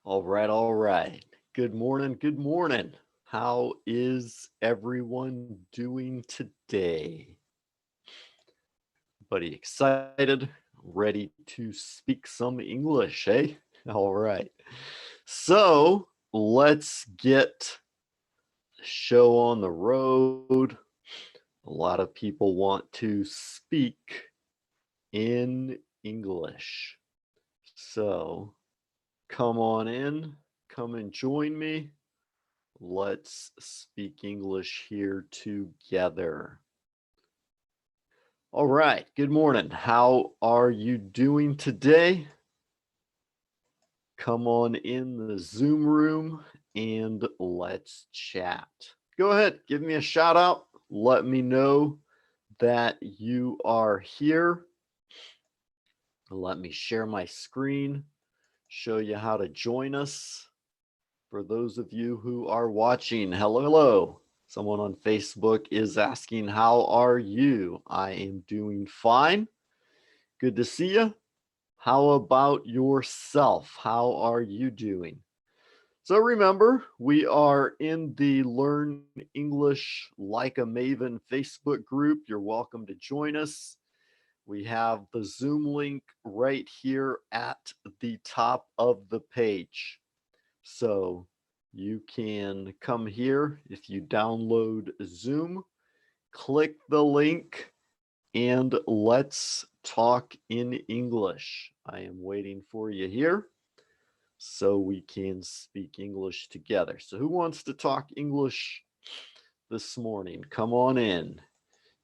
All right, all right. Good morning, good morning. How is everyone doing today? Buddy excited, ready to speak some English, eh? All right. So let's get the show on the road. A lot of people want to speak in English. So come on in, come and join me. Let's speak English here together. All right, good morning. How are you doing today? Come on in the Zoom room and let's chat. Go ahead, give me a shout out. Let me know that you are here. Let me share my screen, show you how to join us. For those of you who are watching, hello, hello. Someone on Facebook is asking, how are you? I am doing fine. Good to see you. How about yourself? How are you doing? So remember, we are in the Learn English Like a Maven Facebook group. You're welcome to join us. We have the Zoom link right here at the top of the page. So you can come here if you download Zoom, click the link, and let's talk in English. I am waiting for you here so we can speak English together. So who wants to talk English this morning? Come on in.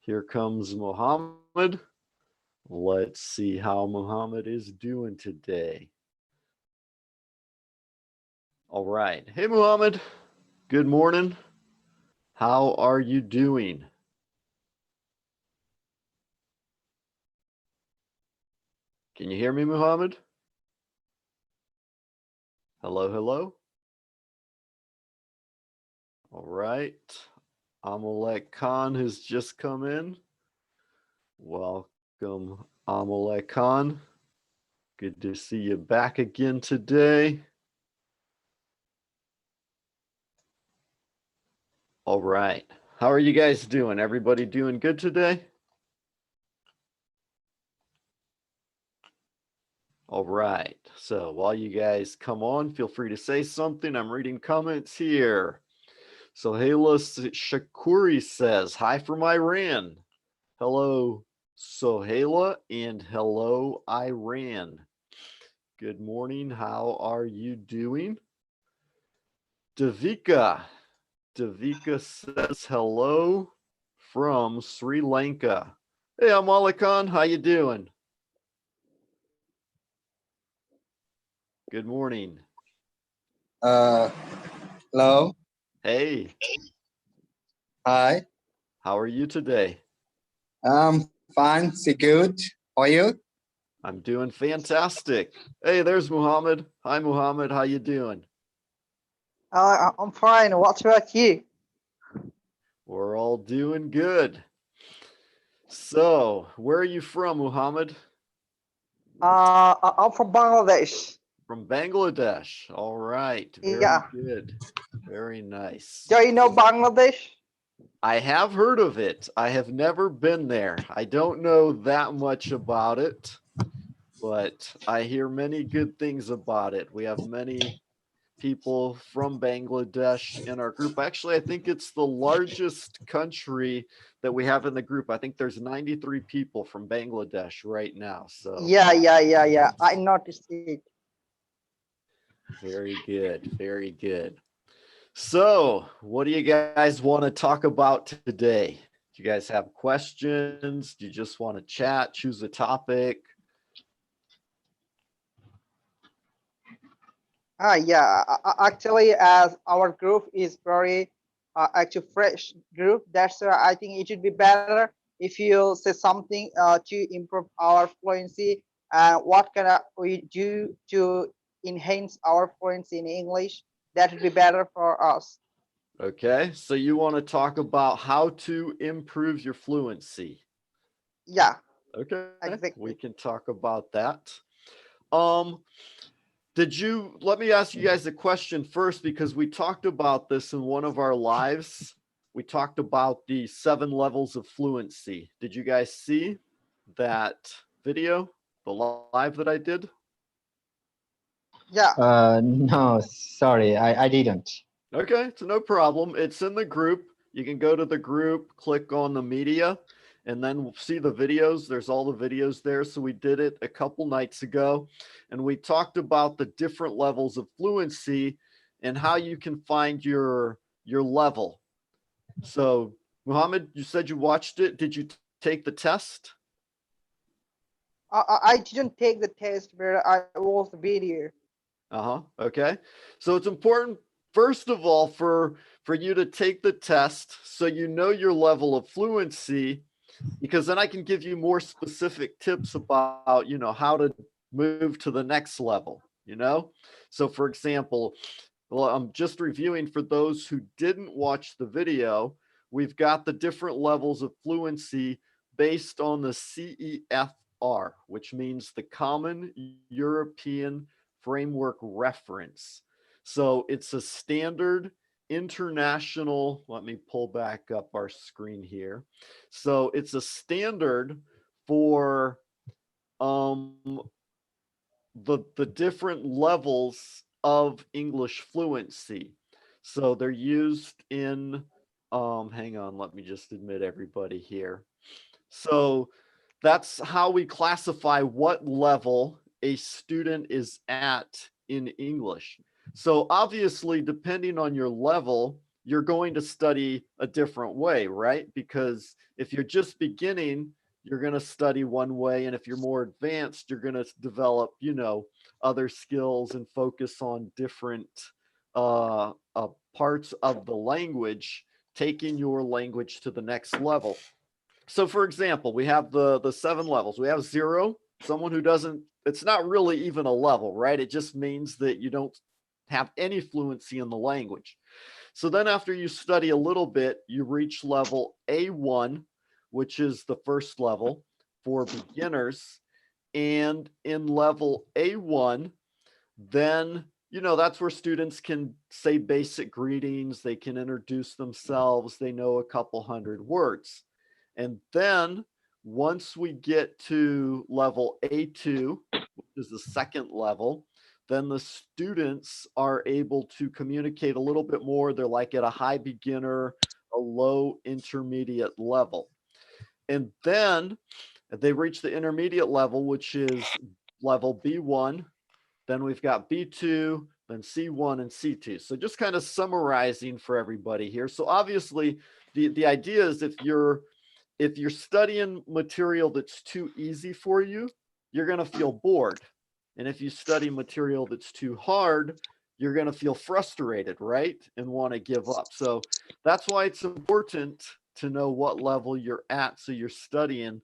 Here comes Mohammed. Let's see how Mohammed is doing today. All right. Hey, Mohammed. Good morning. How are you doing? Can you hear me, Muhammad? Hello, hello. All right. Amalek Khan has just come in. Welcome, Amalek Khan. Good to see you back again today. All right. How are you guys doing? Everybody doing good today? All right. So while you guys come on, feel free to say something. I'm reading comments here. So Hayla Shakuri says, hi from Iran. Hello, Sohaila, and hello, Iran. Good morning. How are you doing? Davika says hello from Sri Lanka. Hey, I'm Khan. How you doing? Good morning. Hello. Hey. Hi. How are you today? I'm fine. See good. How are you? I'm doing fantastic. Hey, there's Muhammad. Hi, Muhammad. How you doing? I'm fine. What about you? We're all doing good. So, where are you from, Muhammad? I'm from Bangladesh. From Bangladesh. All right. Very Yeah. good. Very nice. Do you know Bangladesh? I have heard of it. I have never been there. I don't know that much about it, but I hear many good things about it. We have many people from Bangladesh in our group. Actually, I think it's the largest country that we have in the group. I think there's 93 people from Bangladesh right now. So Yeah. I noticed it. very good. Very good. So, what do you guys want to talk about today? Do you guys have questions? Do you just want to chat, choose a topic? Yeah. Actually, as our group is very actually fresh group, that's why I think it should be better if you say something to improve our fluency. What can we do to enhance our fluency in English? That would be better for us. Okay, so you want to talk about how to improve your fluency. Yeah. Okay, we Exactly. can talk about that. Um, let me ask you guys a question first, because we talked about this in one of our lives. We talked about the 7 levels of fluency. Did you guys see that video, the live that I did? Yeah. No, sorry, I didn't. Okay, it's no problem. It's in the group. You can go to the group, click on the media, and then we'll see the videos. There's all the videos there. So we did it a couple nights ago, and we talked about the different levels of fluency and how you can find your level. So, Muhammad, you said you watched it. Did you take the test? I didn't take the test, but I watched the video. Okay. So it's important, first of all, for you to take the test so you know your level of fluency, because then I can give you more specific tips about, how to move to the next level. So for example, well, I'm just reviewing for those who didn't watch the video. We've got the different levels of fluency based on the CEFR, which means the Common European Framework Reference. So it's a standard international, let me pull back up our screen here. So it's a standard for the different levels of English fluency. So they're used in, hang on, let me just admit everybody here. So that's how we classify what level a student is at in English. So obviously, depending on your level, you're going to study a different way, right? Because if you're just beginning, you're going to study one way. And if you're more advanced, you're going to develop, other skills and focus on different parts of the language, taking your language to the next level. So for example, we have the 7 levels. We have 0, someone who doesn't, it's not really even a level, right? It just means that you don't have any fluency in the language. So then after you study a little bit, you reach level A1, which is the first level for beginners. And in level A1, then, that's where students can say basic greetings, they can introduce themselves, they know a couple hundred words. And then once we get to level A2, which is the second level, then the students are able to communicate a little bit more. They're like at a high beginner, a low intermediate level. And then they reach the intermediate level, which is level B1. Then we've got B2, then C1 and C2. So just kind of summarizing for everybody here. So obviously the idea is if you're studying material that's too easy for you, you're going to feel bored. And if you study material that's too hard, you're going to feel frustrated, right? And want to give up. So that's why it's important to know what level you're at, so you're studying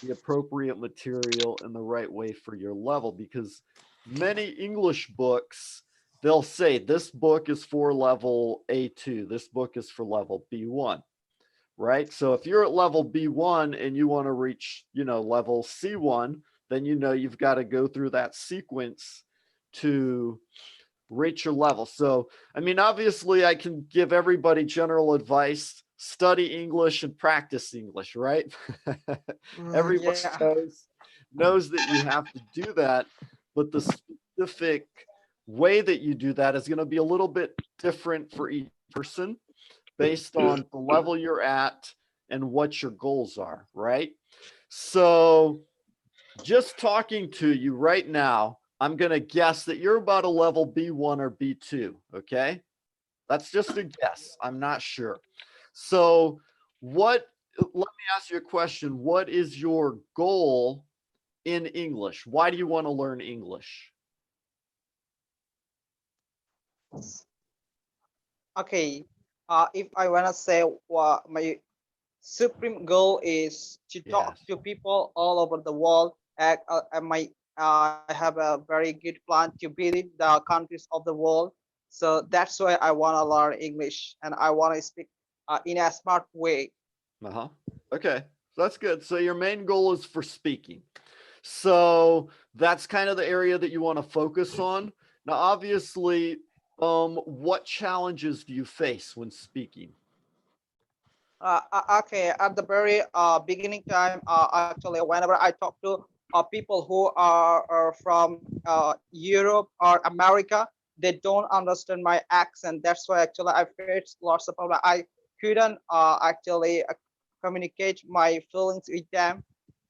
the appropriate material in the right way for your level. Because many English books, they'll say this book is for level A2, this book is for level B1. Right? So if you're at level B1 and you want to reach, level C1, then you've got to go through that sequence to reach your level. So, obviously I can give everybody general advice: study English and practice English, right? Everybody Yeah. knows that you have to do that, but the specific way that you do that is going to be a little bit different for each person, based on the level you're at and what your goals are, right? So just talking to you right now, I'm going to guess that you're about a level B1 or B2, okay? That's just a guess. I'm not sure. So let me ask you a question. What is your goal in English? Why do you want to learn English? Okay. If I wanna say what my supreme goal is to talk Yes. to people all over the world. I have a very good plan to visit the countries of the world. So that's why I want to learn English and I want to speak in a smart way. Okay. So that's good. So your main goal is for speaking. So that's kind of the area that you want to focus on. Now, obviously, what challenges do you face when speaking? Okay, at the very beginning time, actually, whenever I talk to people who are from Europe or America, they don't understand my accent. That's why actually I faced lots of problems. I couldn't actually communicate my feelings with them.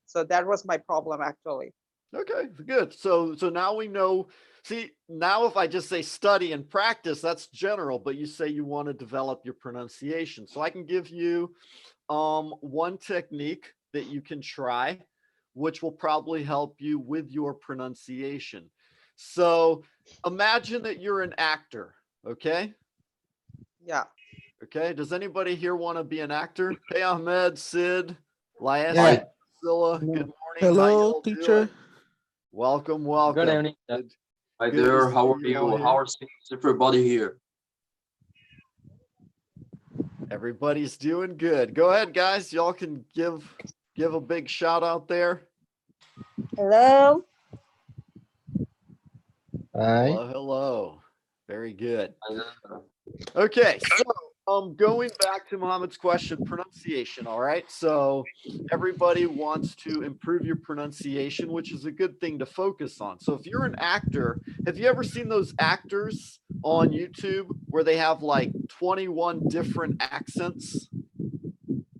So that was my problem actually. Okay, good. So now we know. See, now if I just say study and practice, that's general, but you say you want to develop your pronunciation. So I can give you one technique that you can try, which will probably help you with your pronunciation. So imagine that you're an actor, okay? Yeah. Okay, does anybody here want to be an actor? Hey, Ahmed, Sid, Laes, Yeah. Priscilla, good morning. How Hello, y'all teacher. doing? Welcome, welcome. Good evening. Good, Hi good to there, see how are you all you? here. How are everybody here? Everybody's doing good. Go ahead, guys. Y'all can give a big shout out there. Hello. Hi. Hello, hello. Very good. Uh, Okay, so going back to Mohammed's question, pronunciation. All right, so everybody wants to improve your pronunciation, which is a good thing to focus on. So if you're an actor, have you ever seen those actors on YouTube where they have like 21 different accents? Have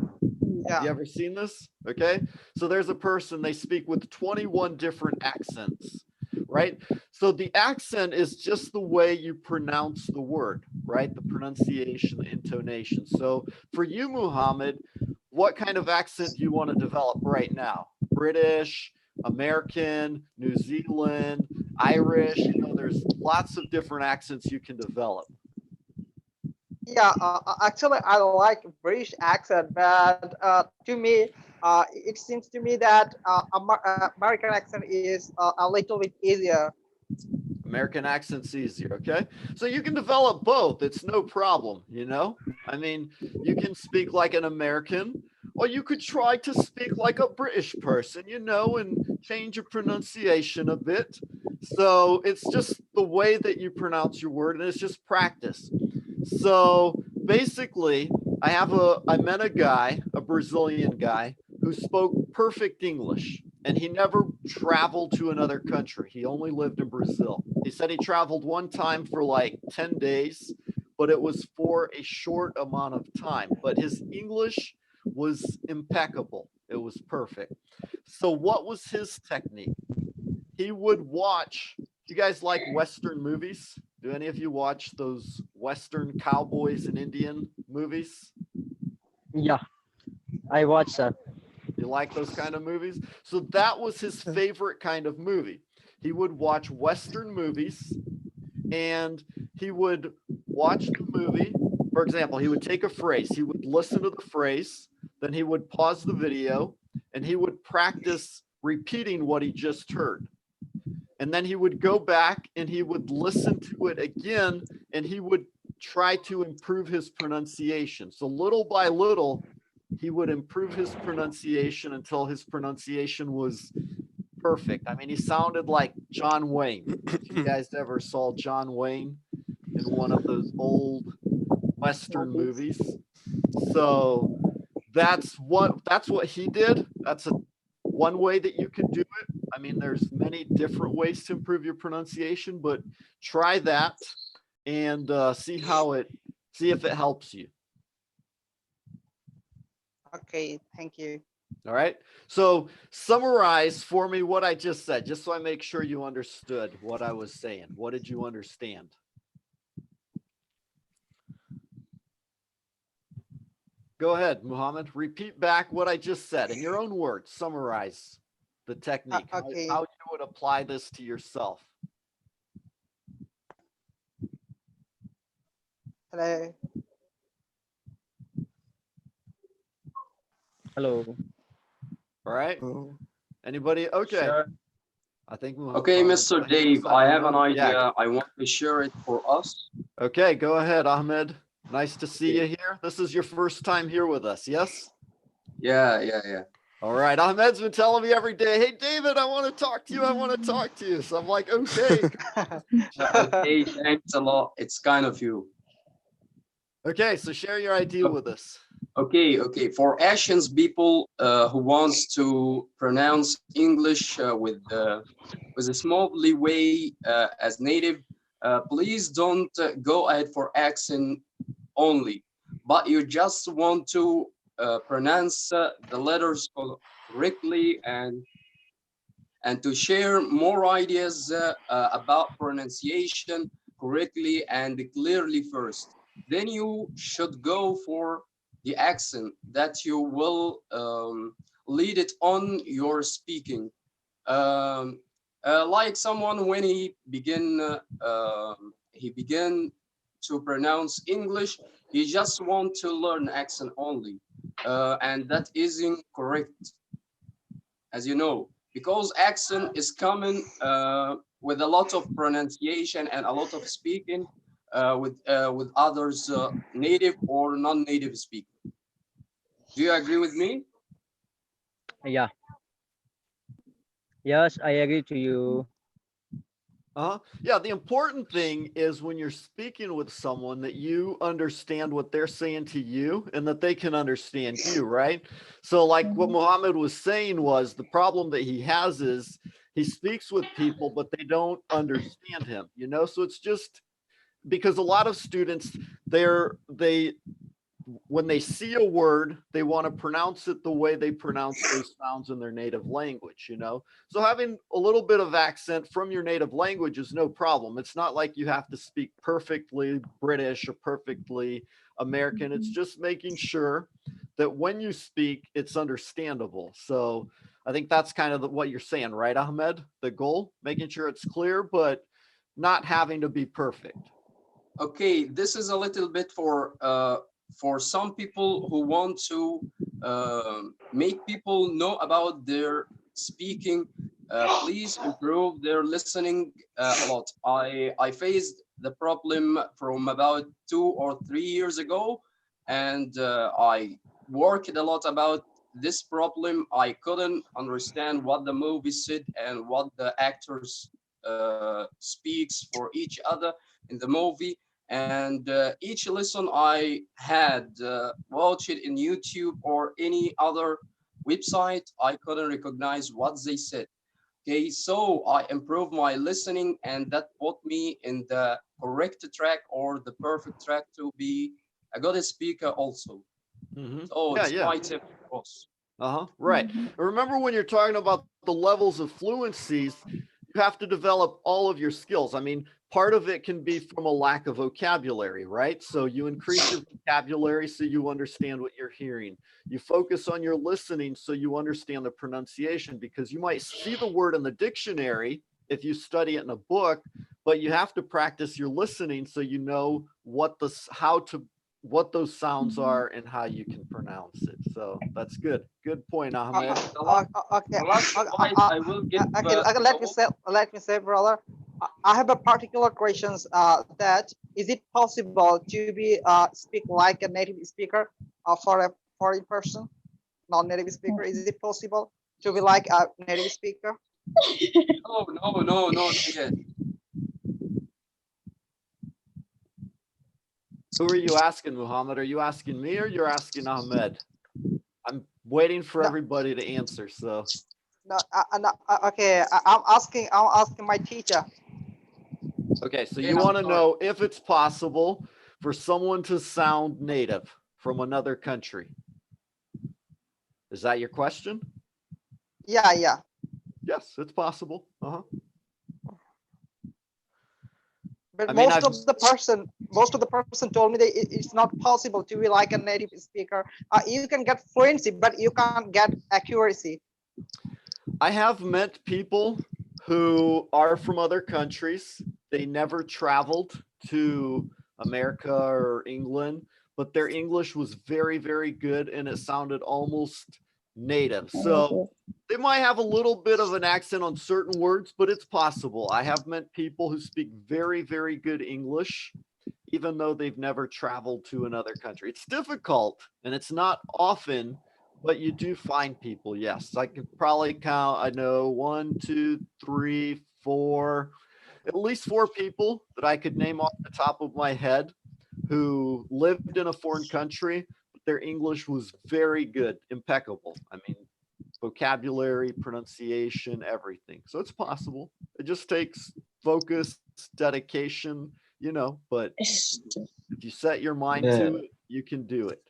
you Yeah. ever seen this? Okay, so there's a person, they speak with 21 different accents, right? So the accent is just the way you pronounce the word, right? The pronunciation, the intonation. So for you, Muhammad, what kind of accent do you want to develop right now? British, American, New Zealand, Irish? You know, there's lots of different accents you can develop. Yeah, actually, I like British accent, but to me, it seems to me that American accent is a little bit easier. American accent's easier, okay? So you can develop both. It's no problem, you know? I mean, you can speak like an American, or you could try to speak like a British person, you know, and change your pronunciation a bit. So it's just the way that you pronounce your word, and it's just practice. So basically, I met a guy, a Brazilian guy, who spoke perfect English, and he never traveled to another country. He only lived in Brazil. He said he traveled one time for like 10 days, but it was for a short amount of time. But his English was impeccable. It was perfect. So what was his technique? He would watch, do you guys like Western movies? Do any of you watch those Western cowboys and Indian movies? Yeah, I watched that. You like those kind of movies? So that was his favorite kind of movie. He would watch Western movies and he would watch the movie. For example, he would take a phrase, he would listen to the phrase, then he would pause the video and he would practice repeating what he just heard. And then he would go back and he would listen to it again and he would try to improve his pronunciation. So little by little, he would improve his pronunciation until his pronunciation was perfect. I mean, he sounded like John Wayne. If you guys ever saw John Wayne in one of those old Western movies. So that's what he did. That's one way that you can do it. I mean, there's many different ways to improve your pronunciation, but try that and see if it helps you. Okay, thank you. All right. So summarize for me what I just said, just so I make sure you understood what I was saying. What did you understand? Go ahead, Muhammad. Repeat back what I just said in your own words. Summarize the technique, Okay. how you would apply this to yourself. Hello. Hello. All right. Anybody? Okay. Sure. I think Muhammad. Okay, Mr. Dave, I have an idea. Yeah. I want to share it for us. Okay, go ahead, Ahmed. Nice to see you here. This is your first time here with us, yes? Yeah. All right. Ahmed's been telling me every day, hey, David, I want to talk to you. I want to talk to you. So I'm like, okay. Okay, thanks a lot. It's kind of you. Okay. So share your idea with us. Okay. For Asians people who wants to pronounce English with a small leeway as native, please don't go ahead for accent only, but you just want to pronounce the letters correctly and to share more ideas about pronunciation correctly and clearly first. Then you should go for the accent that you will lead it on your speaking. Um, like someone when he begin to pronounce English, he just want to learn accent only, and that isn't correct, as you know, because accent is common with a lot of pronunciation and a lot of speaking with others native or non-native speaker. Do you agree with me? Yeah. Yes, I agree to you. Yeah, the important thing is when you're speaking with someone that you understand what they're saying to you and that they can understand you, right? So like what Muhammad was saying was the problem that he has is he speaks with people, but they don't understand him, you know? So it's just because a lot of students, they when they see a word, they want to pronounce it the way they pronounce those sounds in their native language, you know? So having a little bit of accent from your native language is no problem. It's not like you have to speak perfectly British or perfectly American. It's just making sure that when you speak, it's understandable. So I think that's kind of what you're saying, right, Ahmed? The goal, making sure it's clear, but not having to be perfect. Okay, this is a little bit for some people who want to make people know about their speaking. Please improve their listening a lot. I faced the problem from about 2 or 3 years ago, and I worked a lot about this problem. I couldn't understand what the movie said and what the actors speaks for each other in the movie, and each lesson I had watched it in YouTube or any other website, I couldn't recognize what they said. Okay, so I improved my listening, and that put me in the correct track or the perfect track to be a good speaker also. So Yeah, it's yeah. my tip, boss. Right. Remember when you're talking about the levels of fluencies, you have to develop all of your skills. I mean, part of it can be from a lack of vocabulary, right? So you increase your vocabulary so you understand what you're hearing. You focus on your listening so you understand the pronunciation, because you might see the word in the dictionary if you study it in a book, but you have to practice your listening so you know what those sounds are and how you can pronounce it. So that's good. Good point, Ahmed. Okay, The last advice I will give okay, let me say, brother. I have a particular questions that is it possible to be speak like a native speaker for a foreign person, non-native speaker? Is it possible to be like a native speaker? no, not yet. Who are you asking, Muhammad? Are you asking me or you're asking Ahmed? I'm waiting for No, everybody to answer. So, no, okay, I'm asking my teacher. okay. So Okay, you I'm want to sorry. know if it's possible for someone to sound native from another country. Is that your question? Yeah. Yes, it's possible. But I mean, I've most of the person told me that it's not possible to be like a native speaker. You can get fluency, but you can't get accuracy. I have met people who are from other countries. They never traveled to America or England, but their English was very, very good and it sounded almost native. So they might have a little bit of an accent on certain words, but it's possible. I have met people who speak very, very good English, even though they've never traveled to another country. It's difficult and it's not often, but you do find people. Yes, I can probably count. I know 1, 2, 3, 4, at least 4 people that I could name off the top of my head who lived in a foreign country, but their English was very good, impeccable. I mean, vocabulary, pronunciation, everything. So it's possible. It just takes focus, dedication, but if you set your mind Yeah, to it, you can do it.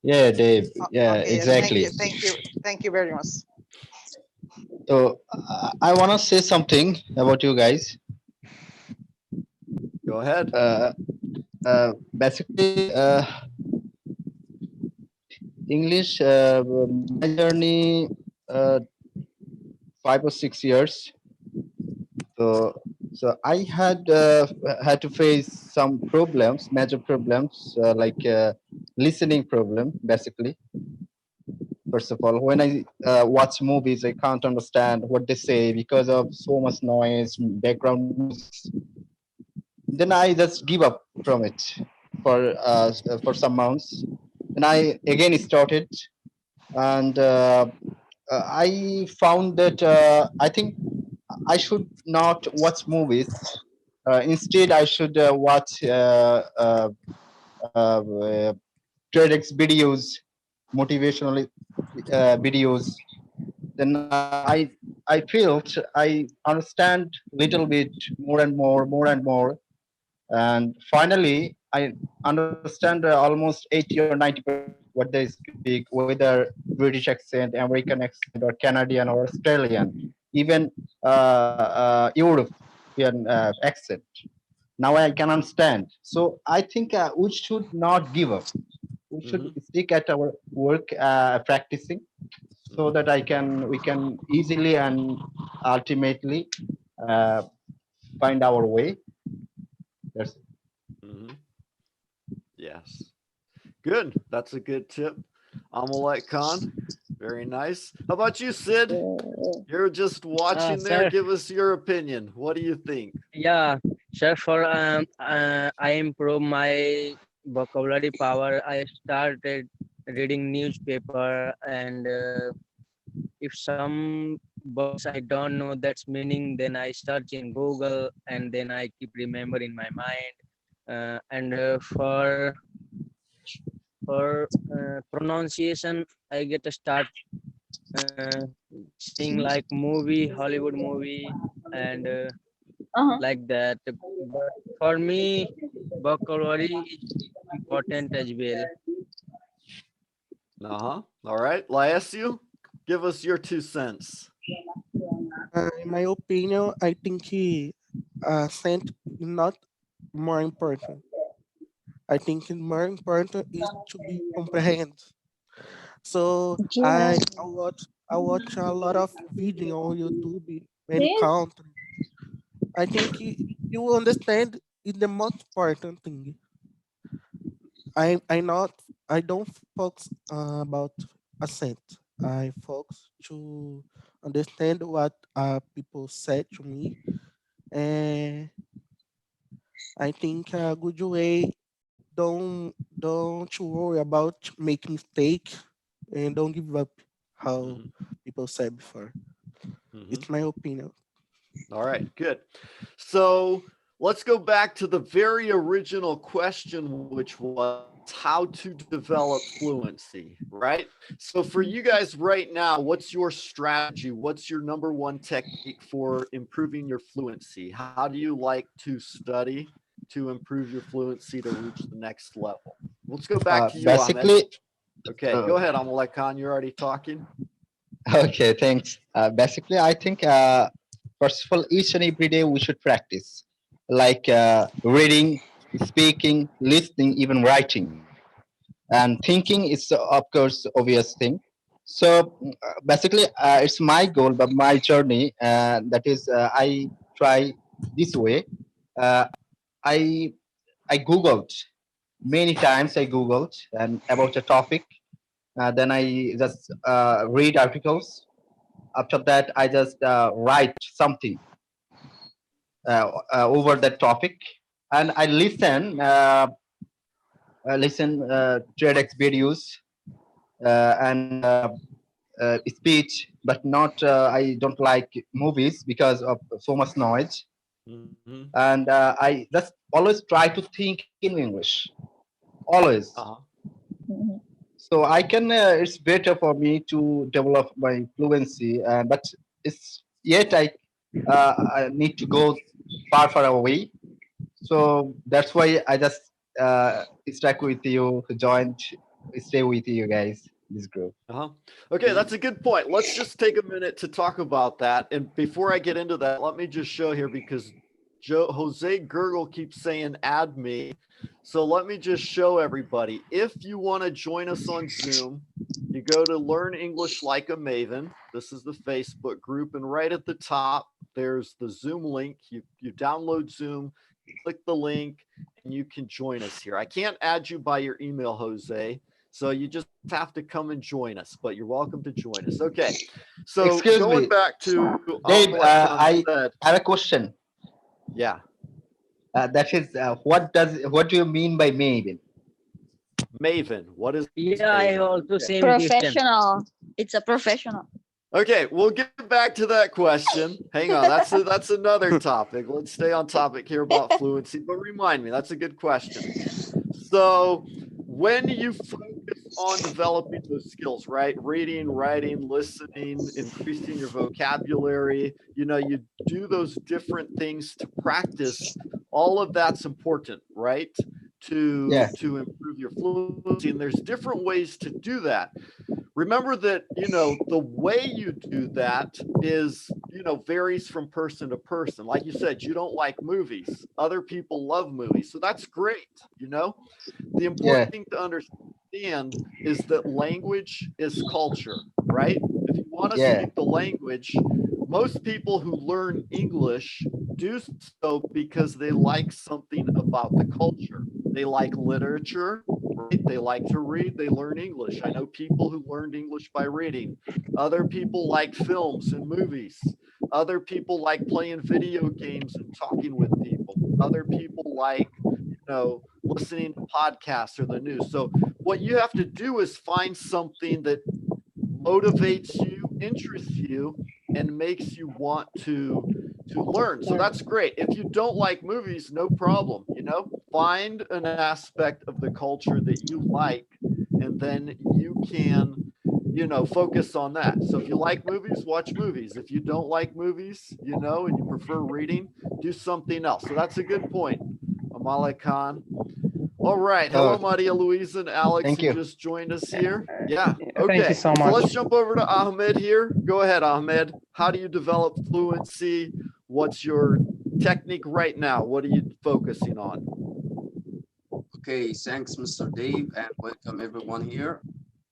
yeah, Dave. Yeah, Okay, yes, exactly. thank you very much. So I want to say something about you guys. Go ahead. Basically, English, my journey, 5 or 6 years. So, so I had to face some problems, major problems, like listening problem, basically. First of all, when I watch movies, I can't understand what they say because of so much noise, background music. Then I just give up from it for some months. And I again started, and I found that I think I should not watch movies. Instead, I should watch uh, TEDx videos, motivational videos. Then I felt I understand little bit more and more, and finally I understand almost 80 or 90% what they speak, whether British accent, American accent, or Canadian or Australian, even European accent. Now I can understand. So I think we should not give up. We should Hmm. stick at our work, practicing, so Hmm. that we can easily and ultimately uh, find our way. That's Hmm. Yes. Good. That's a good tip. Amalek Khan. Very nice. How about you, Sid? You're just watching there. Sir, Give us your opinion. What do you think? yeah, sir, for I improve my vocabulary power. I started reading newspaper, and if some words I don't know that's meaning, then I search in Google, and then I keep remember in my mind. And for pronunciation, I get to start uh, seeing like movie, Hollywood movie, and Uh-huh. like that. But for me, vocabulary is important as well. Uh-huh. All right. Laesio, give us your 2 cents. In my opinion, I think scent is not more important. I think it's more important is to be comprehend. So Yeah. I watch a lot of video on YouTube in many countries. I think you understand is the most important thing. I don't focus about accent. I focus to understand what people said to me, and I think a good way don't worry about make mistake and don't give up how Hmm. people said before. Hmm. It's my opinion. All right, good. So let's go back to the very original question, which was how to develop fluency, right? So for you guys right now, what's your strategy? What's your number one technique for improving your fluency? How do you like to study to improve your fluency to reach the next level? Let's go back to you, Ahmed. basically. Okay, Uh, go ahead, Amalek Khan. You're already talking. okay, thanks. Basically, I think first of all, each and every day we should practice, like reading, speaking, listening, even writing, and thinking is of course obvious thing. So basically, it's my goal, but my journey. That is, I try this way. Uh, I I googled many times. I googled and about a topic. Then I just read articles. After that, I just write something over that topic, and I listen TEDx videos, and speech, but not I don't like movies because of so much noise. Mhm. And I just always try to think in English, always. Uh-huh. Mhm. So I can. It's better for me to develop my fluency, but it's yet I need to go far away. So that's why I just stuck with you, joined, stay with you guys, this group. Uh-huh. Okay, that's a good point. Let's just take a minute to talk about that. And before I get into that, let me just show here because Jose Gurgle keeps saying add me. So let me just show everybody. If you want to join us on Zoom, you go to Learn English Like a Maven. This is the Facebook group, and right at the top, there's the Zoom link. You download Zoom, click the link, and you can join us here. I can't add you by your email, Jose. So you just have to come and join us, but you're welcome to join us. Okay. So Excuse going me, back to Dave. Khan I said, have a question. yeah, That is, what do you mean by Maven? Maven. What is Yeah, I have Maven? also Okay. same question. Professional. It's a professional. Okay, we'll get back to that question. Hang on, that's another topic. Let's stay on topic here about fluency, but remind me, that's a good question. So, when you focus on developing those skills, right? Reading, writing, listening, increasing your vocabulary, you do those different things to practice. All of that's important, right? To Yeah, to improve your fluency, and there's different ways to do that. Remember that the way you do that is varies from person to person. Like you said, you don't like movies, other people love movies, so that's great. The yeah, important thing to understand is that language is culture, right? If you want to yeah, speak the language, most people who learn English do so because they like something about the culture. They like literature, right? They like to read, they learn English. I know people who learned English by reading. Other people like films and movies. Other people like playing video games and talking with people. Other people like, listening to podcasts or the news. So what you have to do is find something that motivates you, interests you, and makes you want to learn. So that's great. If you don't like movies, no problem. Find an aspect of the culture that you like, and then you can focus on that. So if you like movies, watch movies. If you don't like movies, and you prefer reading, do something else. So that's a good point, Amale Khan. All right. Hello, oh, Maria Luisa and Alex, thank who you. just joined us here. Yeah. Thank you Okay. so So much. let's jump over to Ahmed here. Go ahead, Ahmed. How do you develop fluency? What's your technique right now? What are you focusing on? Okay, thanks, Mr. Dave, and welcome everyone here.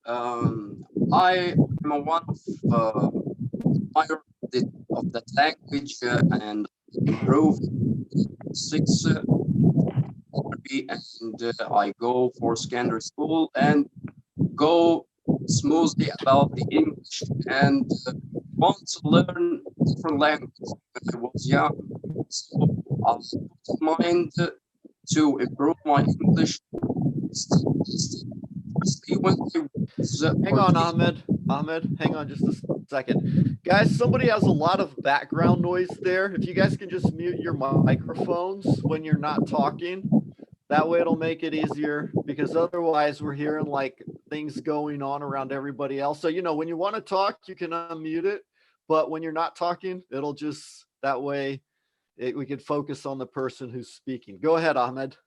I am a one of admirer of that language and improve six and I go for secondary school and go smoothly about the English and want to learn different languages when I was young. So I put in mind to improve my English. Firstly, when I was Hang on, 14. Ahmed. Ahmed, hang on just a second. Guys, somebody has a lot of background noise there. If you guys can just mute your microphones when you're not talking, that way it'll make it easier because otherwise we're hearing like things going on around everybody else. So, when you want to talk, you can unmute it. But when you're not talking, it'll just that way we can focus on the person who's speaking. Go ahead, Ahmed.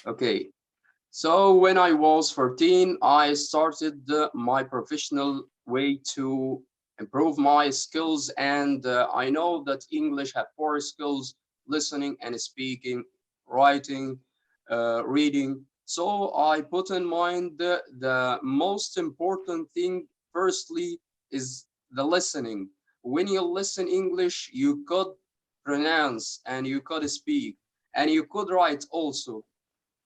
Okay, so when I was 14, I started my professional way to improve my skills. And I know that English have four skills: listening and speaking, writing, reading. So I put in mind the most important thing, firstly, is the listening. When you listen English, you could pronounce and you could speak and you could write also.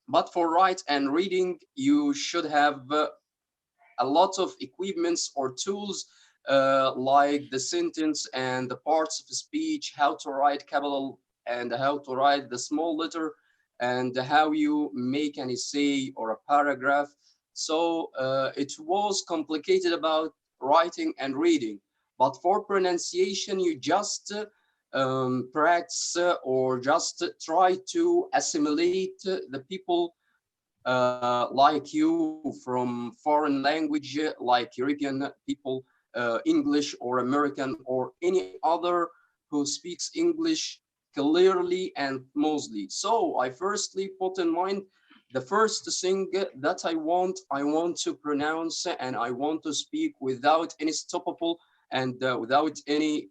But for write and reading, you should have a lot of equipments or tools like the sentence and the parts of speech, how to write capital and how to write the small letter, and how you make an essay or a paragraph. So it was complicated about writing and reading. But for pronunciation, you just practice or just try to assimilate the people like you from foreign language, like European people, English or American or any other who speaks English clearly and smoothly. So I firstly put in mind the first thing that I want to pronounce and I want to speak without any stoppable and without any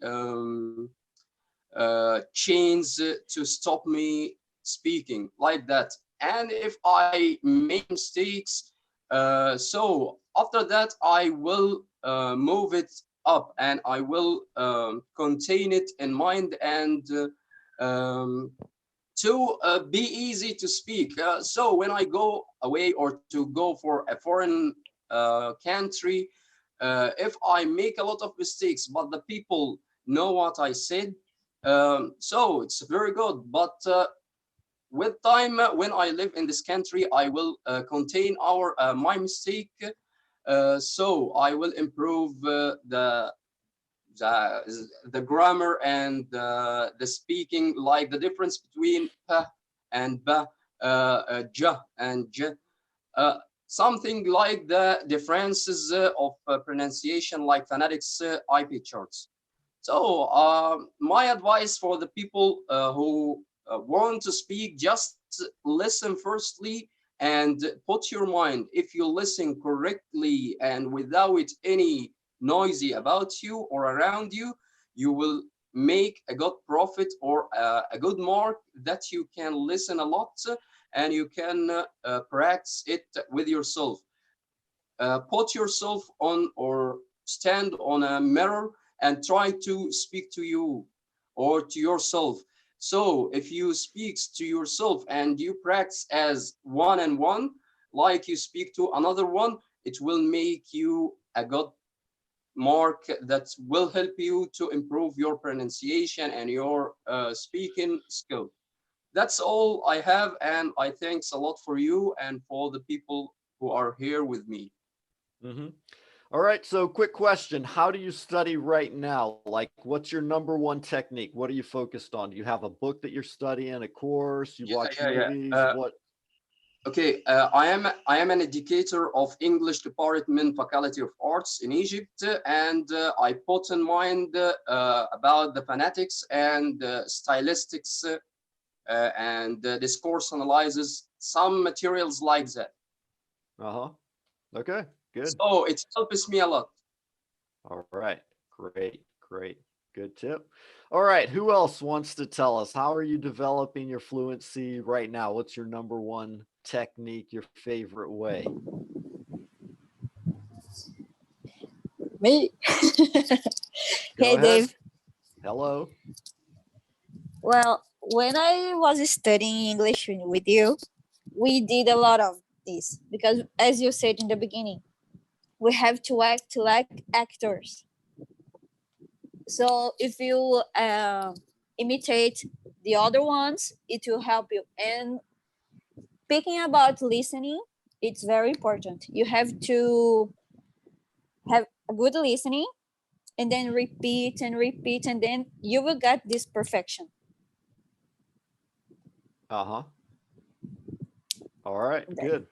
chains to stop me speaking like that. And if I make mistakes, so after that I will move it up and I will contain it in mind and to be easy to speak. So when I go away or to go for a foreign country, if I make a lot of mistakes, but the people know what I said, so it's very good. But with time, when I live in this country, I will contain my mistake. So I will improve the grammar and the speaking, like the difference between p and b, j and j, something like the differences of pronunciation, like phonetics IP charts. So my advice for the people who want to speak, just listen firstly and put your mind. If you listen correctly and without any noisy about you or around you, you will make a good profit or a good mark that you can listen a lot and you can practice it with yourself. Put yourself on or stand on a mirror and try to speak to you or to yourself. So if you speak to yourself and you practice as one and one, like you speak to another one, it will make you a good mark that will help you to improve your pronunciation and your speaking skill. That's all I have, and I thanks a lot for you and for the people who are here with me. Mm-hmm. All right. So, quick question: how do you study right now? Like, what's your number one technique? What are you focused on? Do you have a book that you're studying, a course? You Yeah, watch yeah, yeah. movies? What? Okay, I am an educator of English Department Faculty of Arts in Egypt, and I put in mind about the phonetics and stylistics and discourse analyzes, some materials like that. Uh huh. Okay. Good. So it helps me a lot. All right. Great. Great. Good tip. All right. Who else wants to tell us? How are you developing your fluency right now? What's your number one technique, your favorite way? Me. Go Hey, ahead. Dave. Hello. Well, when I was studying English with you, we did a lot of this because, as you said in the beginning, we have to act like actors. So if you imitate the other ones, it will help you. And speaking about listening, it's very important. You have to have a good listening and then repeat and repeat, and then you will get this perfection. Uh huh. All right. Good.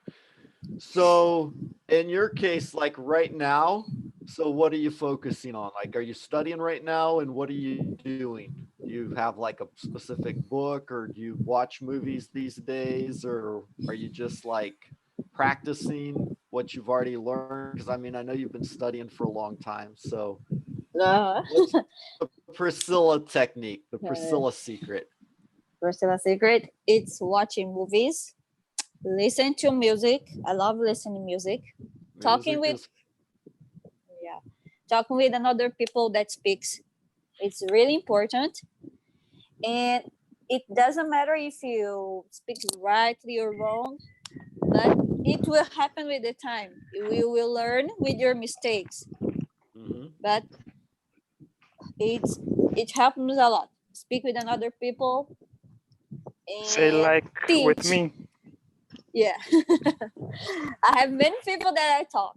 So, in your case, like right now, so what are you focusing on? Like, are you studying right now and what are you doing? Do you have like a specific book or do you watch movies these days or are you just like practicing what you've already learned? Because I mean, I know you've been studying for a long time. So, Uh, what's the Priscilla technique, the Priscilla secret? Personal secret, it's watching movies, listen to music. I love listening music. Talking Music with is, yeah, talking with another people that speaks. It's really important, and it doesn't matter if you speak rightly or wrong, but it will happen with the time. You will learn with your mistakes, mhm. but it's it happens a lot. Speak with another people Say and like with teach. me. Yeah. I have many people that I talk.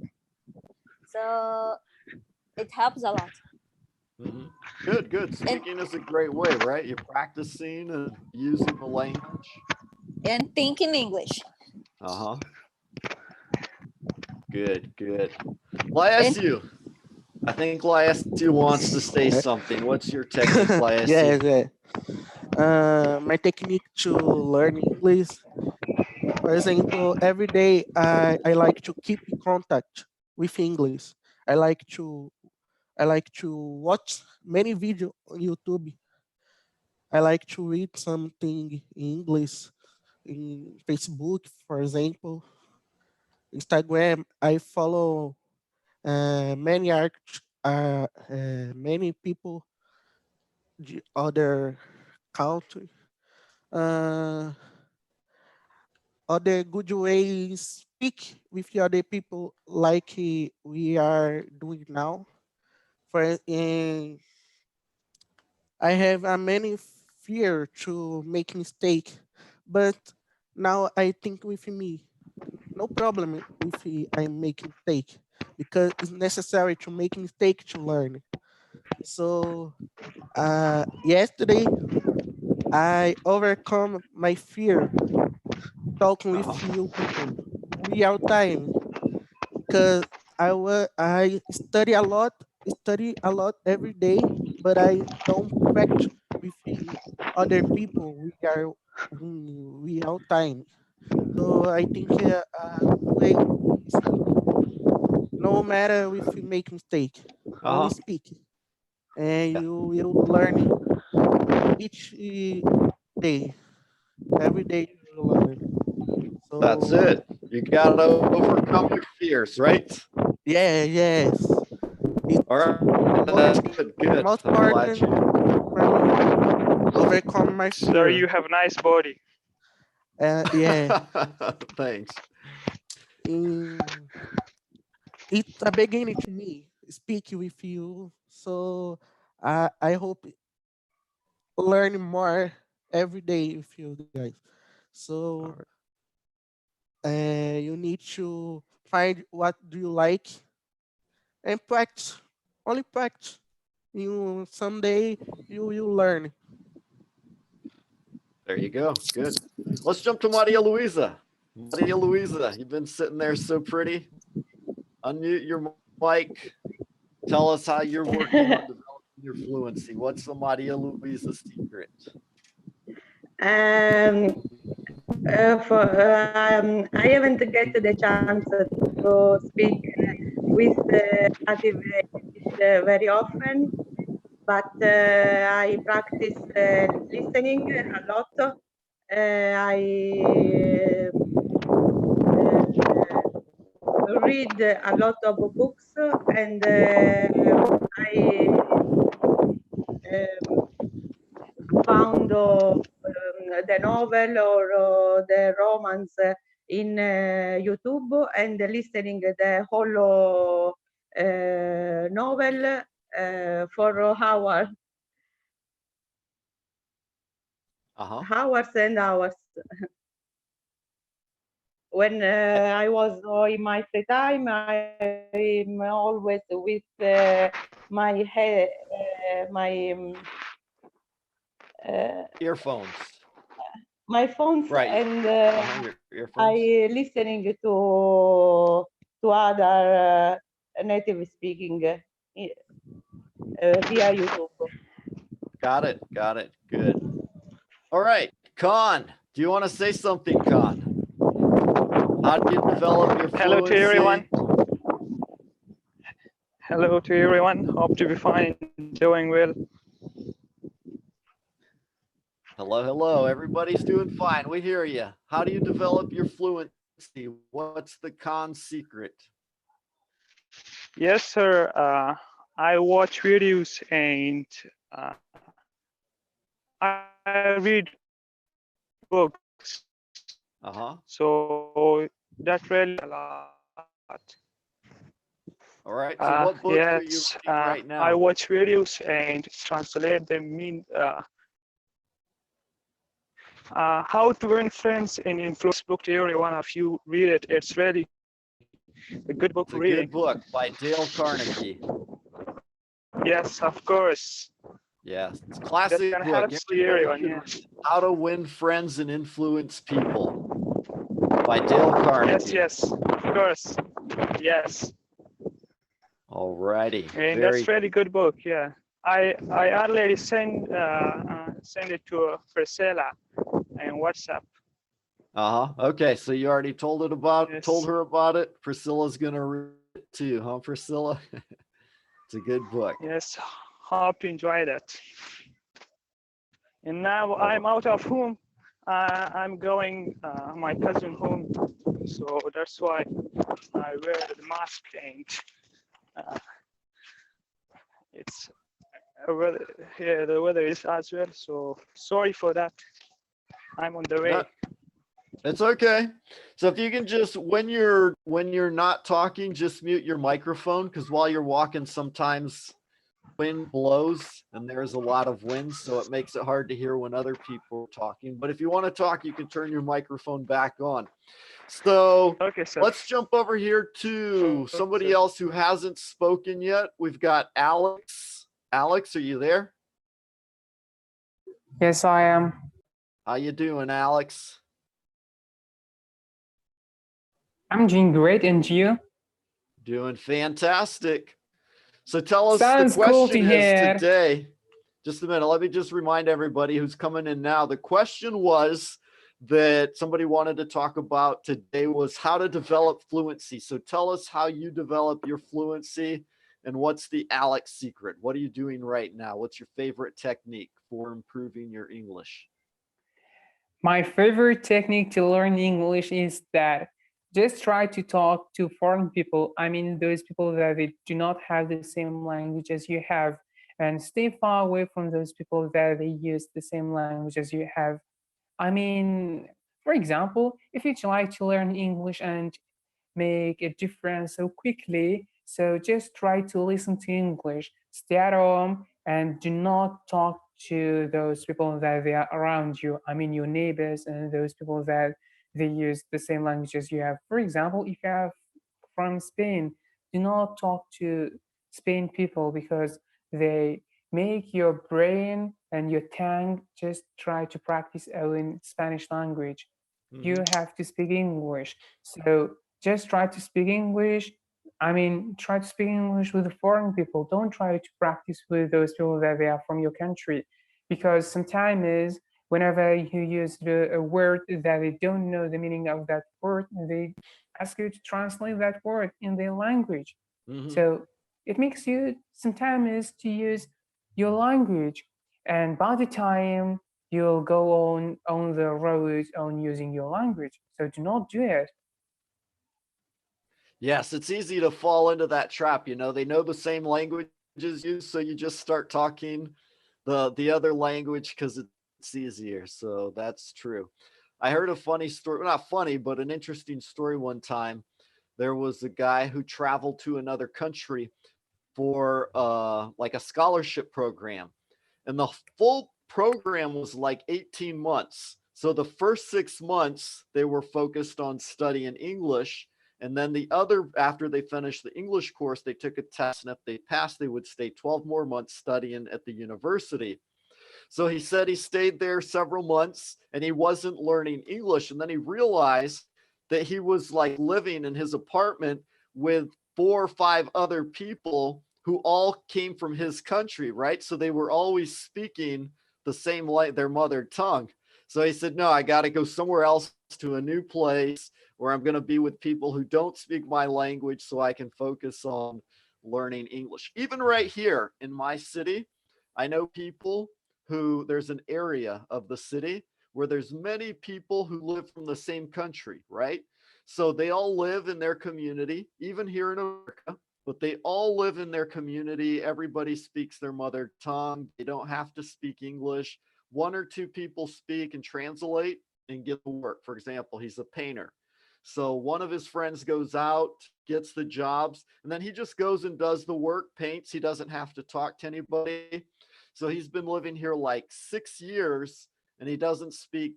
So it helps a lot. Mhm. Good, good. And Speaking is a great way, right? You're practicing and using the language. and think in English. Uh-huh. Good, good. Laesio, I think Laesio wants to say something. What's your technique, Laesio? Yes, yeah. My technique to learn English, for example, every day I like to keep in contact with English. I like to I like to watch many videos on YouTube. I like to read something in English in Facebook, for example. Instagram, I follow many people, the other country. Uh, Other good ways speak with the other people like we are doing now. And I have a many fear to make mistake, but now I think with me, no problem if I make mistake because it's necessary to make mistake to learn. So yesterday I overcome my fear talking with Uh-huh. you people real time because I study a lot every day, but I don't practice with other people. We are real time. So I think a good way is speak. No matter if you make mistake, only Uh-huh. speak, and Yeah. you will learn each day. Every day you will learn. That's So it. You gotta overcome your fears, right? yeah, yes, All it's right. That's good, good. most I'm glad important you for me. Overcome my Sir, you fear. have nice body. Yeah, thanks. in, it's a beginning to me. Speak with you, so I hope learn more every day with you guys. So All right. you need to find what do you like and practice. Only practice. You someday you will learn. There you go. Good. Let's jump to Maria Luisa. Maria Luisa, you've been sitting there so pretty. Unmute your mic. Tell us how you're working on developing your fluency. What's the Maria Luisa secret? I haven't get the chance to speak with native English very often, but I practice listening a lot. I read a lot of books, and I found the novel or the romance in YouTube and listening the whole novel for Uh-huh. hours and hours. When I was in my free time, I'm always with my head, my Earphones. my phones, Right. and Your earphones. I listening to other native speaking via YouTube. Got it. Got it. Good. All right. Khan, do you want to say something, Khan? How do you develop your Hello to fluency? everyone. Hello to everyone. Hope to be fine and doing well. Hello, hello. Everybody's doing fine. We hear you. How do you develop your fluency? What's the Khan secret? Yes, sir. I watch videos and I read books. Uh-huh. So that really a lot. All right. So what books are you Yes, reading right I now? watch videos and translate them. How to Earn Friends in Influence book to everyone. If you read it, it's really a good book It's a reading. good book by Dale Carnegie. Yes, of course. Yes, it's a That classic can book. help everyone. Should Yeah. read How to Win Friends and Influence People by Dale Carnegie. Yes, of course. Yes, All righty. and that's really good book. Yeah, I already send it to Priscilla and WhatsApp. Okay, so you already told Yes. her about it. Priscilla's gonna read it too, huh, Priscilla? It's a good book. Yes, hope you enjoyed it. And now Oh. I'm out of home. I'm going my cousin home, so that's why I wear the mask and it's weather here. The weather is as well, so sorry for that. I'm on the way. No, it's okay. So if you can just when you're not talking, just mute your microphone, because while you're walking, sometimes wind blows and there's a lot of wind, so it makes it hard to hear when other people are talking. But if you want to talk, you can turn your microphone back on. So Okay, sir. let's jump over here to somebody else who hasn't spoken yet. We've got Alex. Alex, are you there? Yes, I am. How you doing, Alex? I'm doing great, and you? Doing fantastic. So tell us, Sounds the cool to question is hear. today, just a minute, let me just remind everybody who's coming in now. The question was that somebody wanted to talk about today was how to develop fluency. So tell us how you develop your fluency and what's the Alex secret? What are you doing right now? What's your favorite technique for improving your English? My favorite technique to learn English is that just try to talk to foreign people. I mean, those people that they do not have the same language as you have, and stay far away from those people that they use the same language as you have. I mean, for example, if you try to learn English and make a difference so quickly. So just try to listen to English, stay at home, and do not talk to those people that they are around you. I mean, your neighbors and those people that they use the same language as you have. For example, if you are from Spain, do not talk to Spain people because they make your brain and your tongue just try to practice in Spanish language. You have to speak English. So just try to speak English. I mean, try to speak English with the foreign people. Don't try to practice with those people that they are from your country, because sometimes whenever you use a word that they don't know the meaning of that word, they ask you to translate that word in their language. So it makes you sometimes to use your language, and by the time you'll go on the road on using your language. So do not do it. Yes, it's easy to fall into that trap. You know, they know the same language as you, so you just start talking the other language because it's easier. So that's true. I heard a funny story, not funny, but an interesting story one time. There was a guy who traveled to another country for like a scholarship program, and the full program was like 18 months. So the first 6 months they were focused on studying English, and then the other, after they finished the English course, they took a test, and if they passed, they would stay 12 more months studying at the university. So he said he stayed there several months and he wasn't learning English. And then he realized that he was like living in his apartment with 4 or 5 other people who all came from his country, right? So they were always speaking the same like their mother tongue. So he said, no, I got to go somewhere else, to a new place where I'm going to be with people who don't speak my language so I can focus on learning English. Even right here in my city, I know people who, there's an area of the city where there's many people who live from the same country, right? So they all live in their community, even here in America, but they all live in their community. Everybody speaks their mother tongue. They don't have to speak English. 1 or 2 people speak and translate and get the work. For example, he's a painter. So one of his friends goes out, gets the jobs, and then he just goes and does the work, paints. He doesn't have to talk to anybody. So he's been living here like 6 years and he doesn't speak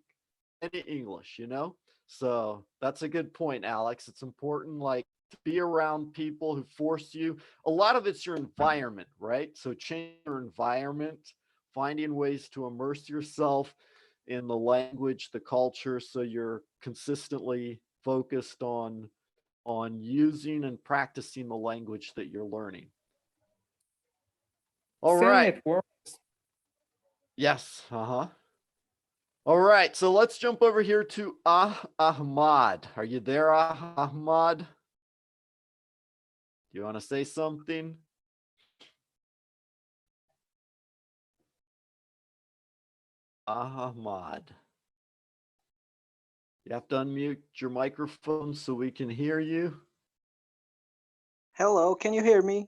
any English, you know? So that's a good point, Alex. It's important, like, to be around people who force you. A lot of it's your environment, right? So change your environment, finding ways to immerse yourself in the language, the culture, so you're consistently focused on using and practicing the language that you're learning. All Saying right. it works. Yes. Uh-huh. All right. So let's jump over here to Ahmad. Are you there, Ahmad? Do you want to say something? Ahmad. You have to unmute your microphone so we can hear you. Hello, can you hear me?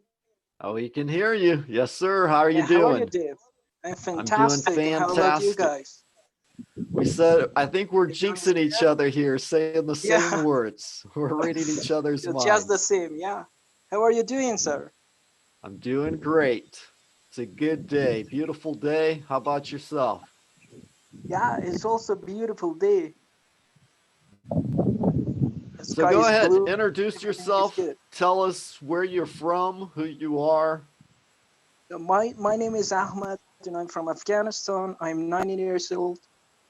Oh, we can hear you. Yes, sir. How are you Yeah, how are you, doing? Dave? I'm I'm doing fantastic. And how about you fantastic. guys? We said, I think we're You're doing jinxing each other here, saying the same Yeah, words. We're reading each other's you're just the minds. same. Yeah. How are you doing, sir? I'm doing great. It's a good day, beautiful day. How about yourself? Yeah, it's also a beautiful day. The So sky go is ahead, blue. introduce Everything is yourself. good. Tell us where you're from, who you are. My name is Ahmed, and I'm from Afghanistan. I'm 19 years old,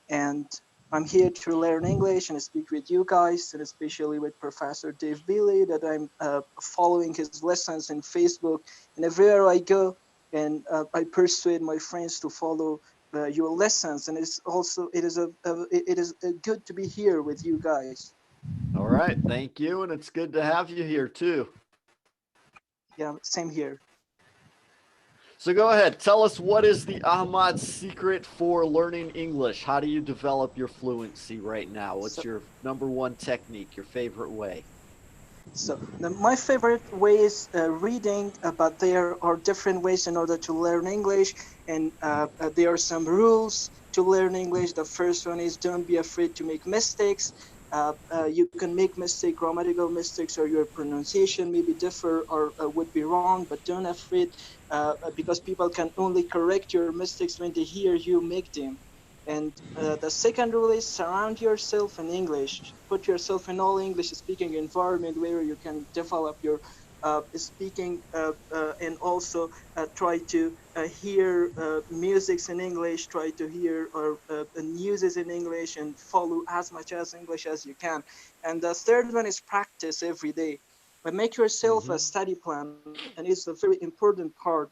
and I'm here to learn English and speak with you guys, and especially with Professor Dave Bailey, that I'm following his lessons in Facebook, and everywhere I go, and I persuade my friends to follow your lessons, and it is good to be here with you guys. All right, thank you, and it's good to have you here too. Yeah, same here. So go ahead, tell us, what is the Ahmad secret for learning English? How do you develop your fluency right now? What's So, your number one technique, your favorite way? My favorite way is reading, but there are different ways in order to learn English, and there are some rules to learn English. The first one is don't be afraid to make mistakes. You can make mistake, grammatical mistakes, or your pronunciation maybe differ or would be wrong, but don't afraid because people can only correct your mistakes when they hear you make them. And the second rule is surround yourself in English. Put yourself in all English speaking environment where you can develop your speaking and also try to hear musics in English, try to hear newses in English and follow as much as English as you can. And the third one is practice every day. But make yourself a study plan, and it's a very important part,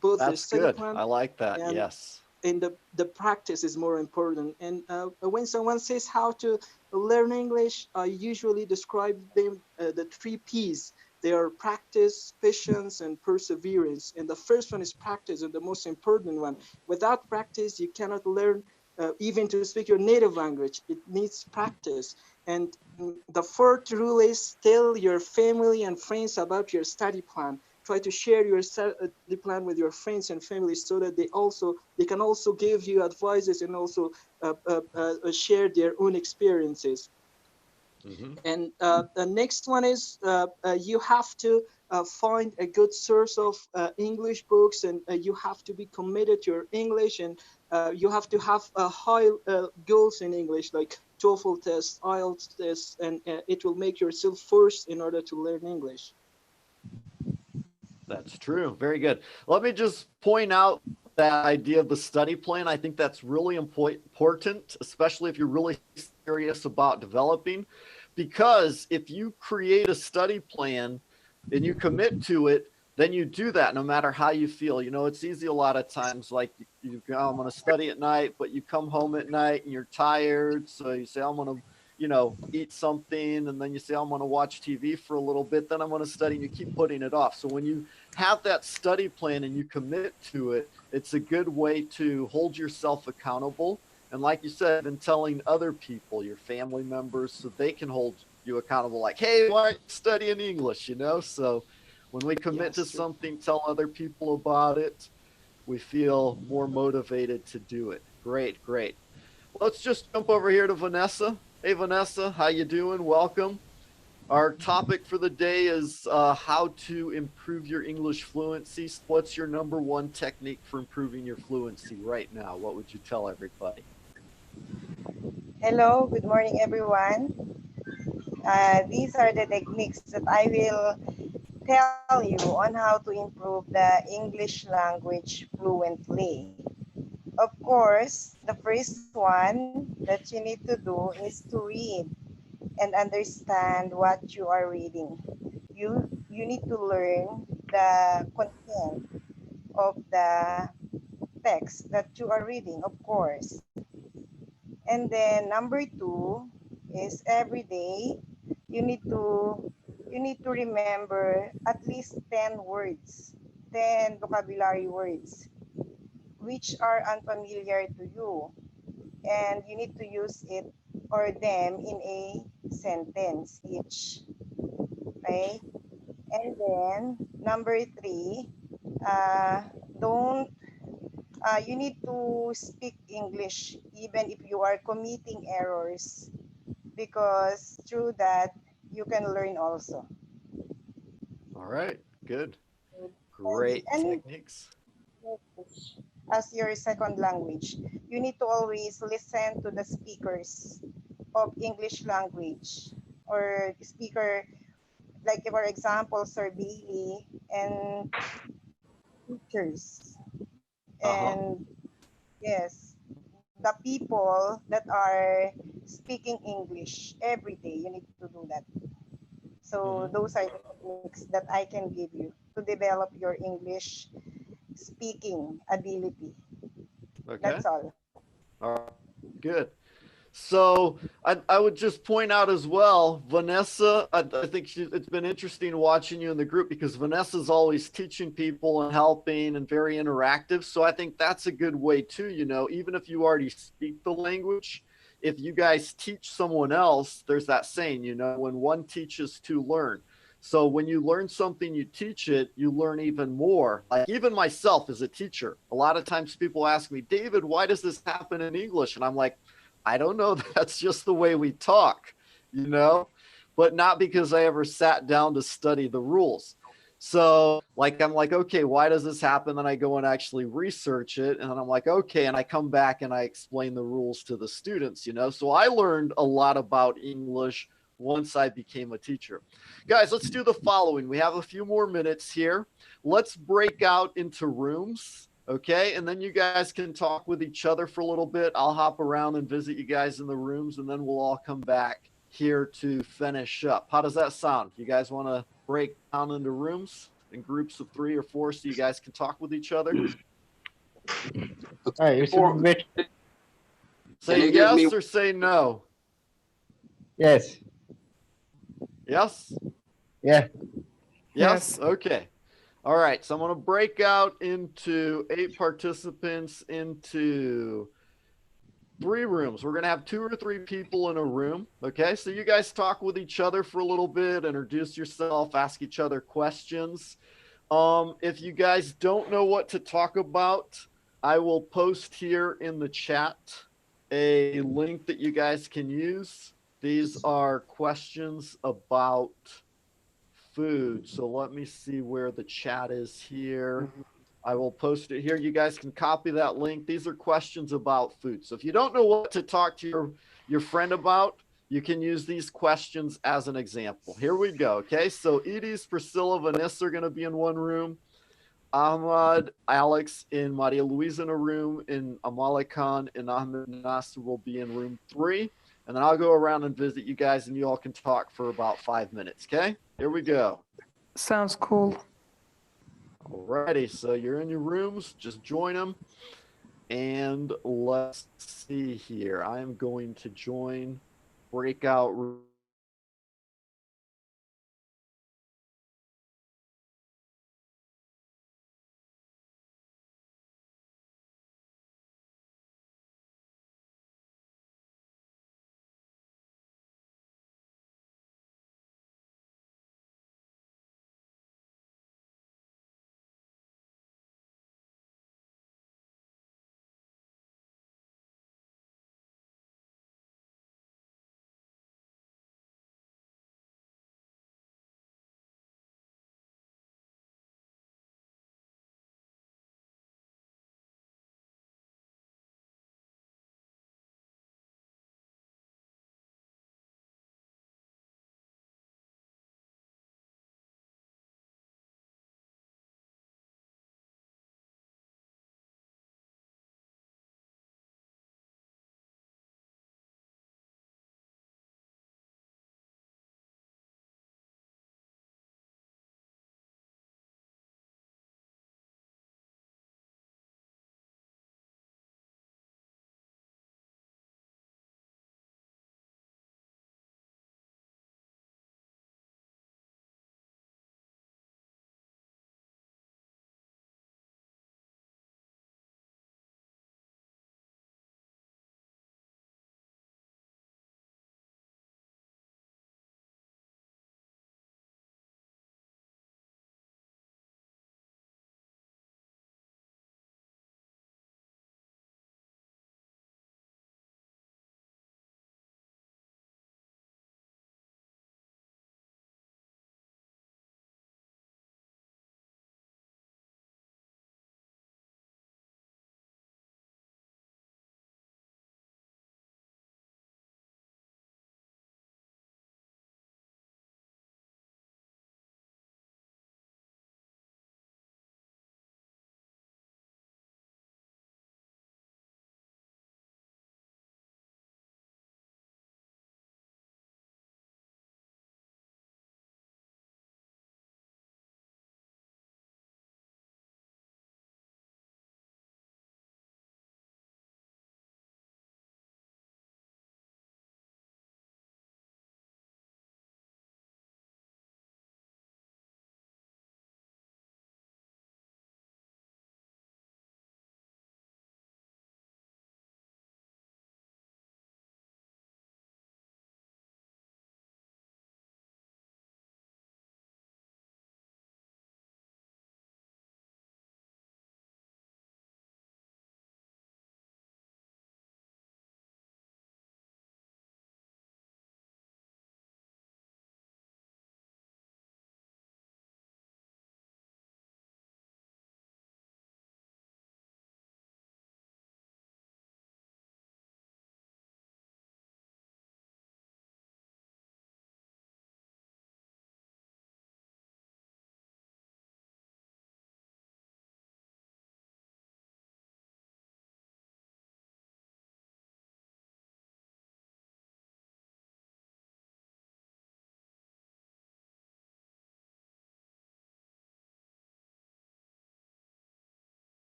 both the That's study good. plan I like that. and Yes. the practice is more important. And when someone says how to learn English, I usually describe them the 3 P's. They are practice, patience, and perseverance. And the first one is practice, and the most important one. Without practice, you cannot learn even to speak your native language. It needs practice. And the fourth rule is tell your family and friends about your study plan. Try to share your study plan with your friends and family so that they can also give you advices and also share their own experiences. Mm-hmm. And the next one is you have to find a good source of English books, and you have to be committed to your English, and you have to have high goals in English, like TOEFL tests, IELTS tests, and it will make yourself forced in order to learn English. That's true. Very good. Let me just point out that idea of the study plan. I think that's really important, especially if you're really serious about developing, because if you create a study plan and you commit to it, then you do that no matter how you feel. You know, it's easy a lot of times, like you go, I'm going to study at night, but you come home at night and you're tired. So you say, I'm going to, eat something. And then you say, I'm going to watch TV for a little bit. Then I'm going to study, and you keep putting it off. So when you have that study plan and you commit to it, it's a good way to hold yourself accountable. And like you said, and telling other people, your family members, so they can hold you accountable, like, hey, why aren't you studying English? So when we commit to Yes, true. something, tell other people about it, we feel more motivated to do it. Great, great. Let's just jump over here to Vanessa. Hey, Vanessa, how you doing? Welcome. Our topic for the day is how to improve your English fluency. So what's your number one technique for improving your fluency right now? What would you tell everybody? Hello, good morning, everyone. These are the techniques that I will tell you on how to improve the English language fluently. Of course, the first one that you need to do is to read and understand what you are reading. You need to learn the content of the text that you are reading, of course. And then number two is every day you need to remember at least 10 words, 10 vocabulary words which are unfamiliar to you, and you need to use it or them in a sentence each. Okay? And then number three, uh, don't you need to speak English even if you are committing errors, because through that you can learn also. All right, good. And Great any techniques. language as your second language, you need to always listen to the speakers of English language or speaker, like for example Sir Bailey and teachers. Uh-huh. And yes, the people that are speaking English every day, you need to do that. So Hmm. those are the techniques that I can give you to develop your English speaking ability. Okay. That's all. All right. Good. So I would just point out as well, Vanessa, I think it's been interesting watching you in the group because Vanessa's always teaching people and helping and very interactive. So I think that's a good way too, even if you already speak the language, if you guys teach someone else, there's that saying, when one teaches, two learn. So when you learn something, you teach it, you learn even more. Like even myself as a teacher, a lot of times people ask me, David, why does this happen in English? And I'm like, I don't know. That's just the way we talk, you know, but not because I ever sat down to study the rules. So, like, I'm like, okay, why does this happen? Then I go and actually research it. And then I'm like, okay. And I come back and I explain the rules to the students. So I learned a lot about English once I became a teacher. Guys, let's do the following. We have a few more minutes here. Let's break out into rooms. Okay. And then you guys can talk with each other for a little bit. I'll hop around and visit you guys in the rooms, and then we'll all come back here to finish up. How does that sound? You guys want to break down into rooms in groups of 3 or 4 so you guys can talk with each other? It should be Before, better. Say can you give me? yes or say no. Yes. Yes? Yeah. Yes? Yes. Okay. All right. So I'm going to break out into 8 participants into 3 rooms. We're going to have 2 or 3 people in a room. Okay. So you guys talk with each other for a little bit, introduce yourself, ask each other questions. If you guys don't know what to talk about, I will post here in the chat a link that you guys can use. These are questions about food. So let me see where the chat is here. I will post it here. You guys can copy that link. These are questions about food. So if you don't know what to talk to your friend about, you can use these questions as an example. Here we go. Okay. So Edie's, Priscilla, Vanessa are going to be in one room. Ahmad, Alex, and Maria Luisa in a room, and Amale Khan and Ahmed Nasser will be in room 3. And then I'll go around and visit you guys, and you all can talk for about 5 minutes. Okay. Here we go. Sounds cool. Alrighty, so you're in your rooms, just join them. And let's see here. I am going to join breakout room.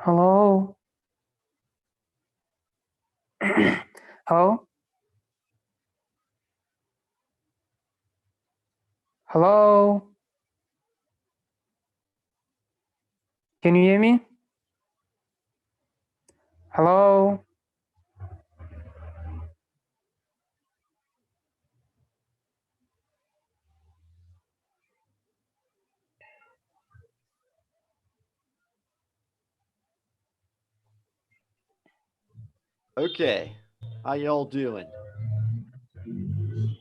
Hello. Hello. Hello. Can you hear me? Hello. Okay, how y'all doing? Did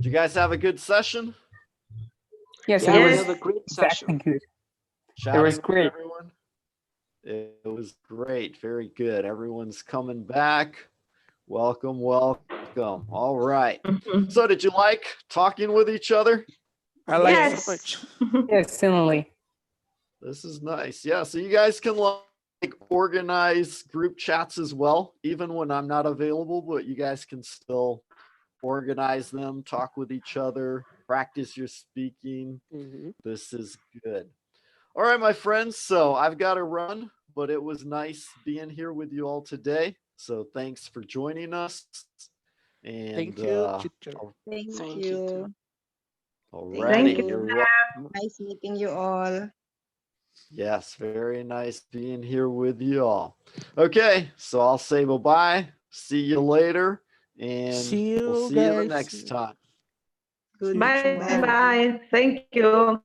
you guys have a good session? Yes, Yeah, it we was have a great exactly session. good. Chatting was with great. everyone? It was great, very good. Everyone's coming back. Welcome, welcome. All right. So did you like talking with each other? I like so Yes. much. Yes, certainly. This is nice. Yeah, so you guys can like organize group chats as well, even when I'm not available, but you guys can still organize them, talk with each other, practice your speaking. This is good. All right, my friends. So I've got to run, but it was nice being here with you all today. So thanks for joining us. And Thank you, teacher. Thank Thank you. you too. alrighty, you. you're welcome. Nice meeting you all. Yes, very nice being here with you all. Okay, so I'll say bye-bye. See you later, and See we'll you see you the guys. next time. See you Bye tomorrow. bye. Thank you.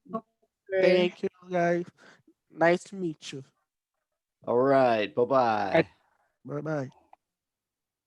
Thank you, guys. Nice to meet you. All right, bye-bye. Bye bye.